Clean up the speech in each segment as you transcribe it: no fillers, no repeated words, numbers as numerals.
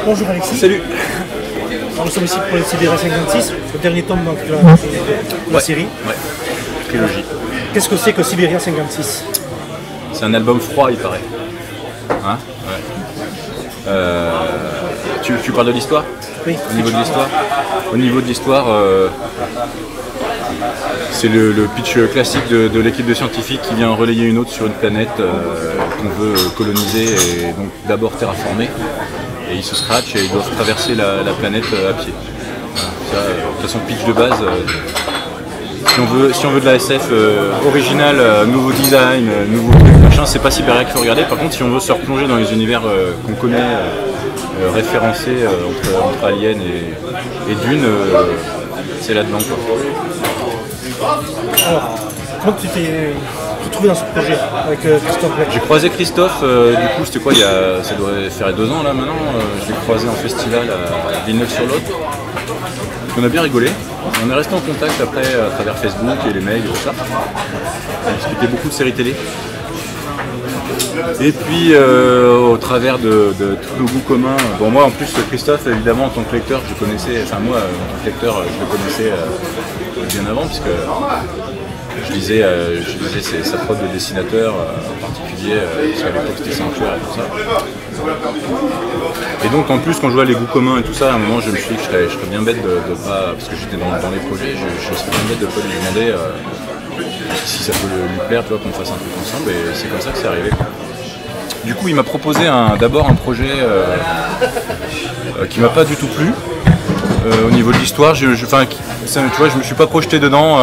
Bonjour Alexis. Salut. Alors, nous sommes ici pour le Siberia 56, le dernier tome donc, de la série. Ouais, trilogie. Qu'est-ce que c'est que Siberia 56? C'est un album froid, il paraît. Hein? Ouais. Tu parles de l'histoire? Oui. Au niveau de l'histoire? Au niveau de l'histoire, c'est le pitch classique de l'équipe de scientifiques qui vient relayer une autre sur une planète qu'on veut coloniser et donc d'abord terraformer. Et ils se scratchent et ils doivent traverser la planète à pied. Voilà. Ça, de toute façon, pitch de base. Si on veut de la SF originale, nouveau design, nouveau truc, machin, c'est pas Siberia qu'il faut regarder. Par contre, si on veut se replonger dans les univers qu'on connaît, référencés entre Alien et Dune, c'est là-dedans, quoi. Alors, comment tu t'es trouvé dans ce projet avec Christophe Black? J'ai croisé Christophe, du coup, c'était quoi, ça doit faire 2 ans là maintenant. Je l'ai croisé en festival à Villeneuve-sur-Lot. On a bien rigolé. On est resté en contact après à travers Facebook et les mails et tout ça. On discutait beaucoup de séries télé. Et puis au travers de tous nos goûts communs, bon moi en plus Christophe évidemment en tant que lecteur je connaissais, enfin moi en tant que lecteur je le connaissais bien avant puisque je lisais sa prod de dessinateur en particulier, parce qu'à l'époque c'était Sanctuaire et tout ça. Et donc en plus quand je vois les goûts communs et tout ça, à un moment je me suis dit que je serais bien bête de pas, parce que j'étais dans les projets, je serais bien bête de pas lui demander si ça peut lui plaire, tu vois, qu'on fasse un truc ensemble, et c'est comme ça que c'est arrivé. Du coup il m'a proposé d'abord un projet qui m'a pas du tout plu. Au niveau de l'histoire, tu vois, je me suis pas projeté dedans,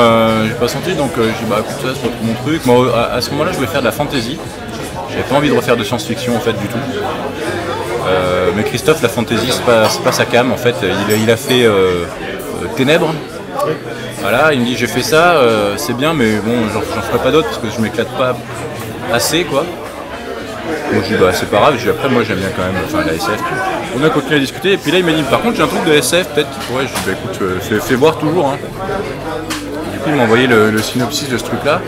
j'ai pas senti, donc j'ai dit bah écoute ça c'est pas trop mon truc. Moi à ce moment-là je voulais faire de la fantasy, j'avais pas envie de refaire de science-fiction en fait du tout. Mais Christophe, la fantasy c'est pas sa came en fait, il a fait Ténèbres. Voilà, il me dit j'ai fait ça, c'est bien mais bon j'en ferai pas d'autres parce que je m'éclate pas assez quoi. Donc je dis bah c'est pas grave, après moi j'aime bien quand même la SF. On a continué à discuter et puis là il m'a dit par contre j'ai un truc de SF peut-être qui pourrait, je dis bah écoute fais voir toujours hein. Du coup il m'a envoyé le synopsis de ce truc là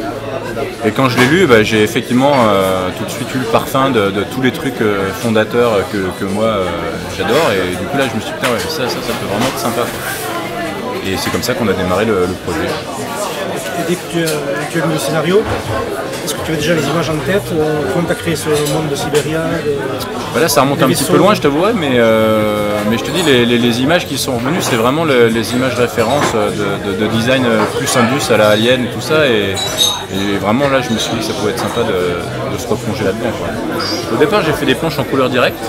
et quand je l'ai lu bah, j'ai effectivement tout de suite eu le parfum de tous les trucs fondateurs que moi j'adore et du coup là je me suis dit putain ouais, ça peut vraiment être sympa quoi. Et c'est comme ça qu'on a démarré le projet. Dès que tu as lu le scénario, est-ce que tu avais déjà les images en tête? Comment tu as créé ce monde de Siberia? Voilà, ça remonte un petit peu loin, je t'avouerais, mais je te dis, les images qui sont revenues, c'est vraiment les images références de design plus Indus à la Alien et tout ça. Et vraiment, là, je me suis dit que ça pouvait être sympa de se replonger là-dedans. Au départ, j'ai fait des planches en couleur directe,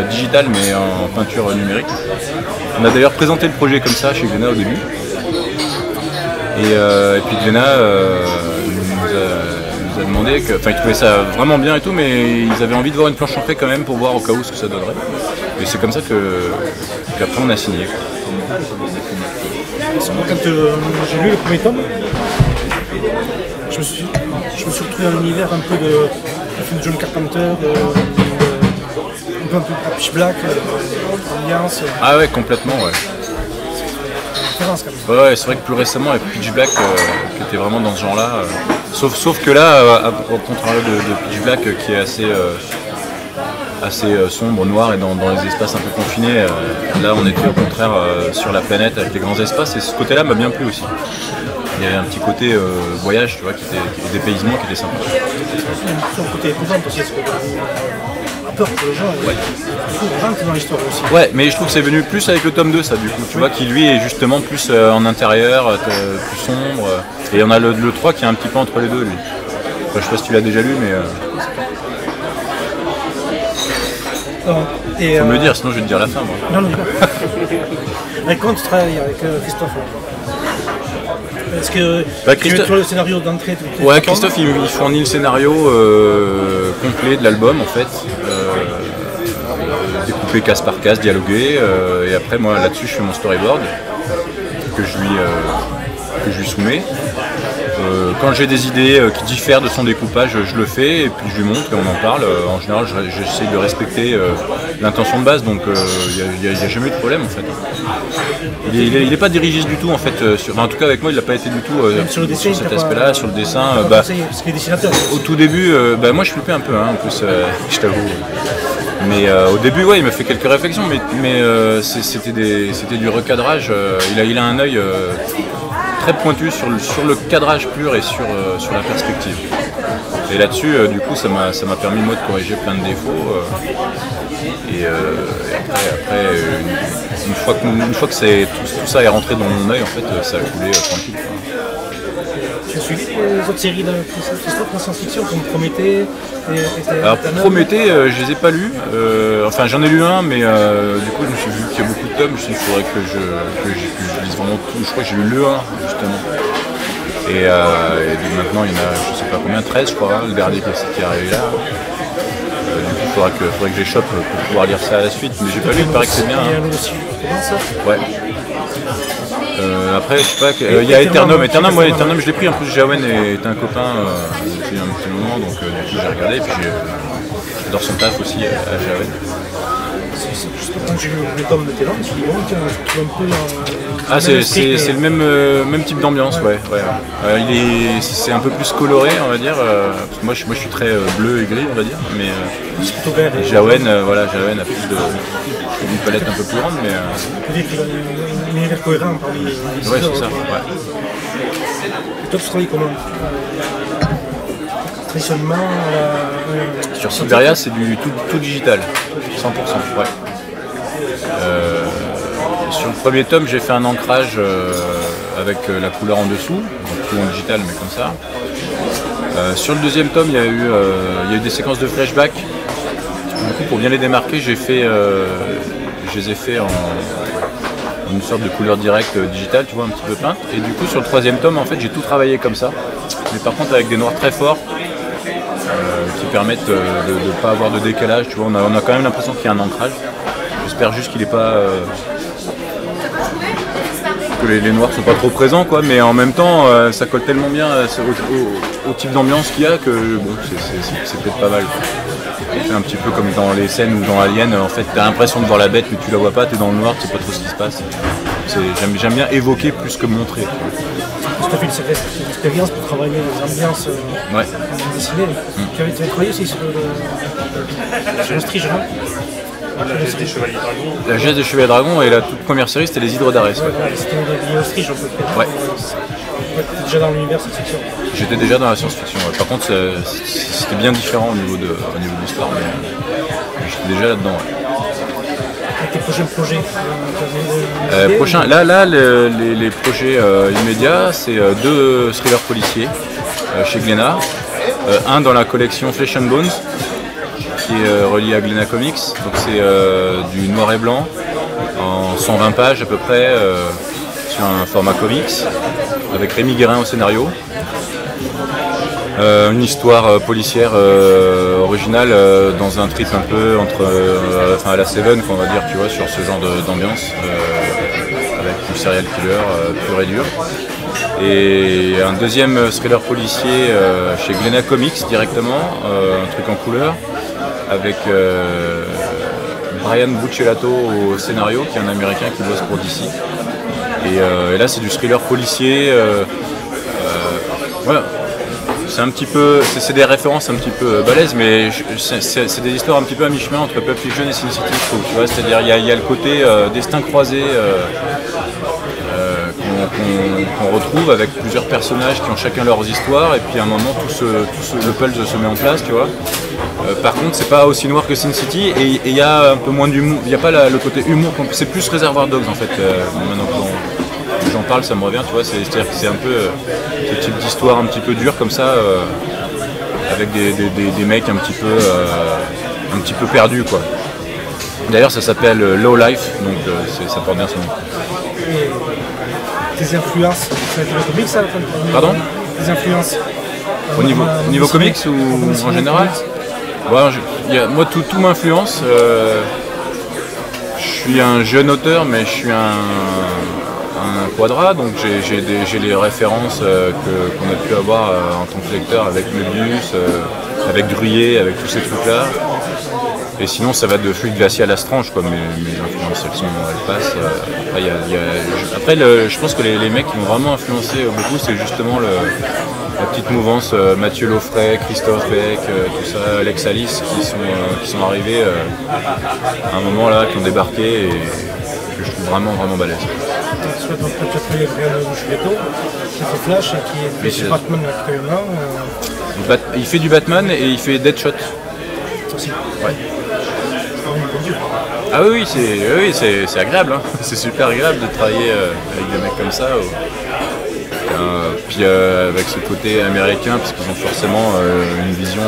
digitale, mais en peinture numérique. On a d'ailleurs présenté le projet comme ça chez Glénat au début. Et puis Glénat nous a demandé que, enfin ils trouvaient ça vraiment bien et tout, mais ils avaient envie de voir une planche en fait quand même pour voir au cas où ce que ça donnerait. Et c'est comme ça qu'après on a signé. Quand j'ai lu le premier tome, je me suis retrouvé dans l'univers un peu de John Carpenter, un peu Pitch Black, Alliance. Ah ouais, complètement ouais. Ouais, c'est vrai que plus récemment avec Pitch Black qui était vraiment dans ce genre-là, sauf que là, au contraire de Pitch Black qui est assez sombre, noir et dans les espaces un peu confinés, là on était au contraire sur la planète avec les grands espaces et ce côté-là m'a bien plu aussi. Il y avait un petit côté voyage, tu vois, qui était dépaysement, qui était sympa. Son côté épouvante aussi, peur pour les gens, ouais. On rentre dans l'histoire aussi. Ouais, mais je trouve que c'est venu plus avec le tome 2 ça du coup, tu vois, qui lui est justement plus en intérieur, plus sombre, et on a le 3 qui est un petit peu entre les deux lui. Enfin, je sais pas si tu l'as déjà lu mais... Faut me le dire, sinon je vais te dire la fin moi. Non, mais comment tu travailles avec Christophe? Est-ce que Christophe... tu mets le scénario d'entrée? Ouais, Christophe il fournit le scénario complet de l'album en fait, découpé case par case, dialogué, et après moi là-dessus je fais mon storyboard que je lui soumets. Quand j'ai des idées qui diffèrent de son découpage, je le fais et puis je lui montre et on en parle. En général, j'essaie de respecter l'intention de base, donc il n'y a jamais eu de problème en fait. Il n'est pas dirigiste du tout en fait. En tout cas avec moi, il n'a pas été du tout sur cet aspect-là, sur le dessin. Parce qu'il est dessinateur. Au tout début, moi je flippais un peu, hein, en plus, je t'avoue. Mais au début, ouais, il m'a fait quelques réflexions, mais c'était du recadrage. Il a un œil très pointu sur le cadrage pur et sur la perspective. Et là-dessus, du coup, ça m'a permis moi de corriger plein de défauts. Et après une fois que tout ça est rentré dans mon œil, en fait, ça a coulé tranquille. Tu as suivi les autres séries de science-fiction comme Prométhée Alors Prométhée, je les ai pas lus. Enfin, j'en ai lu un, mais du coup, je me suis vu qu'il y a beaucoup de tomes. Je me suis dit qu'il faudrait que je lise vraiment tout. Je crois que j'ai lu le 1, justement. Et maintenant, il y en a, je sais pas combien, 13, je crois, le dernier qui est arrivé là. Du coup, il faudrait que je les chope pour pouvoir lire ça à la suite. Mais j'ai pas lu, il paraît que c'est bien. Il y a aussi, ça ouais. Après, je sais pas, il y a Eternum, je l'ai pris. En plus, Jawen est un copain depuis un petit moment, donc du coup, j'ai regardé. Et puis, j'adore son taf aussi à Jawen. Quand j'ai vu le tome de Télan, je me suis dit, bon, tiens, je trouve un peu. Ah, c'est le même type d'ambiance, ouais. C'est un peu plus coloré, on va dire. Parce que moi, je suis très bleu et gris, on va dire. Mais Jawen, Jawen a plus une palette un peu plus grande, mais. Peut-être qu'il a un univers cohérent parmi les. Ouais, c'est ça. Ouais. Et toi, tu travailles comment traditionnellement sur Silveria, c'est du tout digital, 100%. Ouais. Sur le premier tome, j'ai fait un ancrage avec la couleur en dessous, donc tout en digital, mais comme ça. Sur le deuxième tome, il y a eu des séquences de flashback. Du coup, pour bien les démarquer, je les ai fait en une sorte de couleur directe digitale, tu vois, un petit peu peinte. Et du coup, sur le troisième tome, en fait, j'ai tout travaillé comme ça, mais par contre avec des noirs très forts. Qui permettent de ne pas avoir de décalage, tu vois, on a quand même l'impression qu'il y a un ancrage. J'espère juste qu'il n'est pas que les noirs sont pas trop présents, quoi, mais en même temps ça colle tellement bien au type d'ambiance qu'il y a que bon, c'est peut-être pas mal. C'est un petit peu comme dans les scènes ou dans Alien, en fait t'as l'impression de voir la bête mais tu la vois pas, t'es dans le noir, tu sais pas trop ce qui se passe. J'aime bien évoquer plus que montrer. Tu as fait cette expérience pour travailler les ambiances dessinées. Tu avais travaillé aussi sur le Strige, non? La geste des Chevaliers Dragons. La geste des Chevaliers Dragons et la toute première série c'était les Hydres d'Arès. C'était lié au Strige, on peut faire. Ouais. Déjà dans l'univers science-fiction. J'étais déjà dans la science-fiction. Ouais. Par contre, c'était bien différent au niveau de l'histoire, mais j'étais déjà là-dedans. Ouais. Tes prochains projets Là, les projets immédiats, c'est 2 thrillers policiers chez Glénat. Un dans la collection Flesh and Bones, qui est relié à Glénat Comics. Donc c'est du noir et blanc, en 120 pages à peu près, sur un format comics, avec Rémi Guérin au scénario. Une histoire policière originale dans un trip un peu entre à la Seven, qu'on va dire, tu vois, sur ce genre d'ambiance avec du serial killer pur et dur. Et un deuxième thriller policier chez Glénat Comics directement, un truc en couleur avec Brian Buccellato au scénario, qui est un Américain qui bosse pour DC. Et là c'est du thriller policier. Voilà. C'est des références un petit peu balèzes, mais c'est des histoires un petit peu à mi-chemin entre Pulp Fiction et Sin City, je trouve, tu vois, c'est-à-dire il y a le côté destin croisé qu'on retrouve avec plusieurs personnages qui ont chacun leurs histoires, et puis à un moment le puzzle se met en place, tu vois. Par contre, c'est pas aussi noir que Sin City, et il y a un peu moins d'humour, il n'y a pas le côté humour, c'est plus Reservoir Dogs en fait, maintenant que j'en parle, ça me revient, tu vois, c'est-à-dire que c'est un peu ce type d'histoire un petit peu dure comme ça, avec des mecs un petit peu perdus, quoi. D'ailleurs, ça s'appelle Low Life, donc ça porte bien son nom. Tes influences, ça a été le comics, ça? Pardon? Tes influences au niveau comics ou en général? Ouais, moi, tout m'influence. Je suis un jeune auteur, mais je suis un quadra, donc j'ai les références qu'on a pu avoir en tant que lecteur avec Möbius, avec Gruyé, avec tous ces trucs-là. Et sinon, ça va de Fluide Glacial à Strange, quoi. Mes influences, elles passent. Après, je pense que les mecs qui m'ont vraiment influencé beaucoup, c'est justement la petite mouvance Mathieu Laufray, Christophe Beck, tout ça, Alex Alice, qui sont arrivés à un moment là, qui ont débarqué et que je trouve vraiment balèze. Tu as travaillé avec Brian Bucheletto, qui fait Flash et qui est chez Batman actuellement. Il fait du Batman et il fait Deadshot. Aussi. Ouais. Ah oui, c'est agréable, hein. C'est super agréable de travailler avec des mecs comme ça. Puis avec ce côté américain, parce qu'ils ont forcément une vision,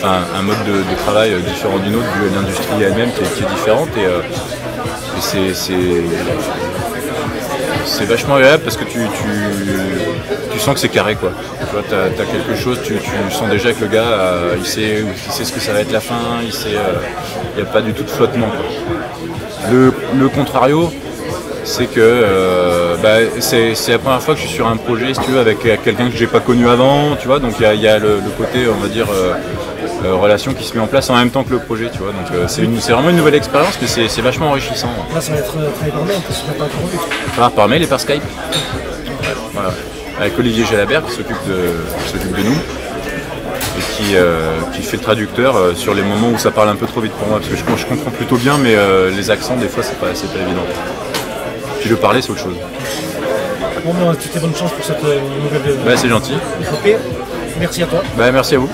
un mode de travail différent d'une autre, vu l'industrie elle-même qui est différente. Et c'est vachement agréable parce que tu sens que c'est carré, quoi. Tu vois, t'as quelque chose, tu sens déjà que le gars, il sait ce que ça va être la fin, il n'y a pas du tout de flottement, quoi. Le contrario, c'est que c'est la première fois que je suis sur un projet, si tu veux, avec quelqu'un que j'ai pas connu avant, tu vois, donc il y a le côté, on va dire, relation qui se met en place en même temps que le projet, tu vois, donc c'est vraiment une nouvelle expérience, mais c'est vachement enrichissant. Là, ça va être travaillé par mail, parce que pas encore vu. Par mail et par Skype. Voilà. Avec Olivier Jalabert qui s'occupe de nous et qui fait le traducteur sur les moments où ça parle un peu trop vite pour moi, parce que je comprends plutôt bien, mais les accents des fois c'est pas évident. Puis le parler c'est autre chose. Bon, toutes les bonnes chances pour cette nouvelle. C'est gentil. Merci à toi. Merci à vous.